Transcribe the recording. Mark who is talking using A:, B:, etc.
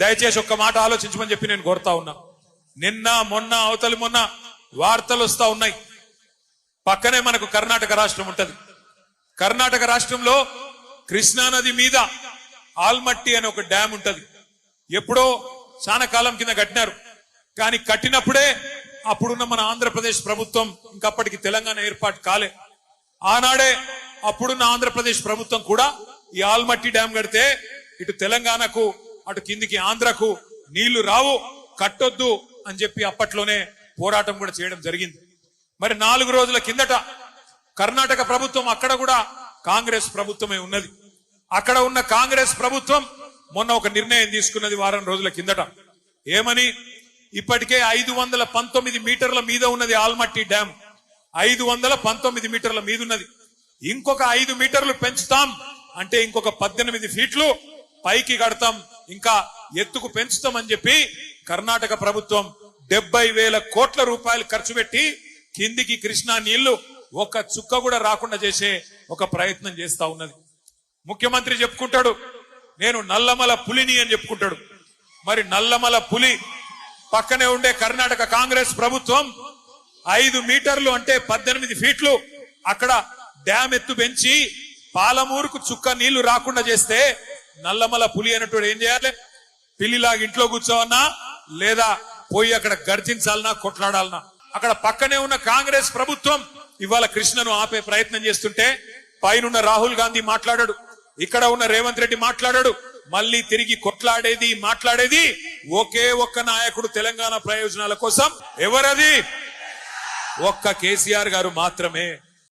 A: దయచేసి ఒక్క మాట ఆలోచించమని చెప్పి నేను కోరుతా ఉన్నా. నిన్న మొన్న అవతలి మొన్న వార్తలు వస్తా ఉన్నాయి. పక్కనే మనకు కర్ణాటక రాష్ట్రం ఉంటది. కర్ణాటక రాష్ట్రంలో కృష్ణానది మీద ఆల్మట్టి అనే ఒక డ్యామ్ ఉంటది. ఎప్పుడో చాలా కాలం కింద కట్టినారు. కానీ కట్టినప్పుడే అప్పుడున్న మన ఆంధ్రప్రదేశ్ ప్రభుత్వం, ఇంకప్పటికి తెలంగాణ ఏర్పాటు కాలే, ఆనాడే అప్పుడున్న ఆంధ్రప్రదేశ్ ప్రభుత్వం కూడా ఈ ఆల్మట్టి డ్యామ్ కడితే ఇటు తెలంగాణకు అటు కిందికి ఆంధ్రకు నీళ్లు రావు, కట్టొద్దు అని చెప్పి అప్పట్లోనే పోరాటం కూడా చేయడం జరిగింది. మరి 4 రోజుల కిందట కర్ణాటక ప్రభుత్వం, అక్కడ కూడా కాంగ్రెస్ ప్రభుత్వమే ఉన్నది, అక్కడ ఉన్న కాంగ్రెస్ ప్రభుత్వం మొన్న ఒక నిర్ణయం తీసుకున్నది వారం రోజుల కిందట. ఏమని? ఇప్పటికే 519 మీటర్ల మీద ఉన్నది ఆల్మట్టి డ్యామ్, 519 మీటర్ల మీద ఉన్నది. ఇంకొక 5 మీటర్లు పెంచుతాం అంటే ఇంకొక 18 ఫీట్లు పైకి కడతాం, ఇంకా ఎత్తుకు పెంచుతాం అని చెప్పి కర్ణాటక ప్రభుత్వం 70,000 కోట్ల రూపాయలు ఖర్చు పెట్టి కిందికి కృష్ణా నీళ్లు ఒక చుక్క కూడా రాకుండా చేసే ఒక ప్రయత్నం చేస్తా ఉన్నది. ముఖ్యమంత్రి చెప్పుకుంటాడు నేను నల్లమల పులిని అని చెప్పుకుంటాడు. మరి నల్లమల పులి పక్కనే ఉండే కర్ణాటక కాంగ్రెస్ ప్రభుత్వం 5 మీటర్లు అంటే 18 ఫీట్లు అక్కడ డ్యామ్ ఎత్తు పెంచి పాలమూరుకు చుక్క నీళ్లు రాకుండా చేస్తే నల్లమల పులి అన్నట్టు ఏం చేయాలి? పిల్లిలాగా ఇంట్లో కూర్చోవన్నా లేదా పోయి అక్కడ గర్జించాలనా, కొట్లాడాలనా? అక్కడ పక్కనే ఉన్న కాంగ్రెస్ ప్రభుత్వం ఇవాళ కృష్ణను ఆపే ప్రయత్నం చేస్తుంటే పైనున్న రాహుల్ గాంధీ మాట్లాడాడు, ఇక్కడ ఉన్న రేవంత్ రెడ్డి మాట్లాడాడు. మళ్ళీ తిరిగి కొట్లాడేది, మాట్లాడేది ఒకే ఒక్క నాయకుడు తెలంగాణ ప్రయోజనాల కోసం. ఎవరది? ఒక్క కేసీఆర్ గారు మాత్రమే.